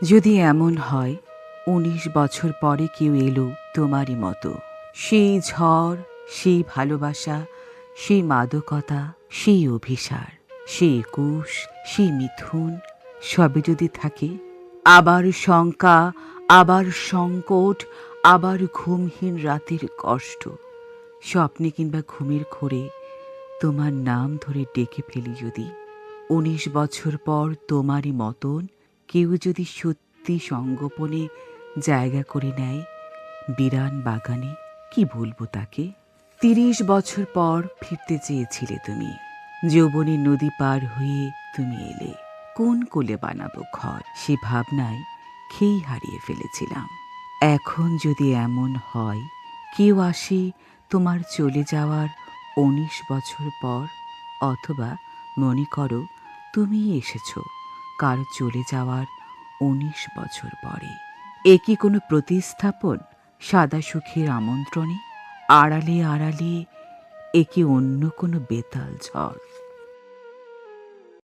যদি এমন হয় ১৯ বছর পরে কেউ এলো তোমারই মতো, সেই ঝড়, সেই ভালোবাসা, সেই মাদকতা, সেই অভিসার, সেই একুশ, সেই মিথুন, সবই যদি থাকে, আবার শঙ্কা, আবার সংকট, আবার ঘুমহীন রাতের কষ্ট, স্বপ্নে কিংবা ঘুমের ঘোরে তোমার নাম ধরে ডেকে ফেলি যদি, ১৯ বছর পর তোমারই মতন কেউ যদি সত্যি সঙ্গোপনে জায়গা করে নেয় বিরান বাগানে, কি বলবো তাকে? ৩০ বছর পর ফিরতে চেয়েছিলে তুমি, যৌবনের নদী পার হয়ে তুমি এলে, কোন কোলে বানাবো ঘর, সে ভাবনায় খেই হারিয়ে ফেলেছিলাম। এখন যদি এমন হয় কেউ আসে তোমার চলে যাওয়ার ১৯ বছর পর, অথবা মনে করো তুমি এসেছো কারো চলে যাওয়ার ১৯ বছর পরে, এ কি কোনো প্রতিস্থাপন সাদা সুখের আমন্ত্রণে? আড়ালে আড়ালে এ কি অন্য কোনো বেতাল ঝড়?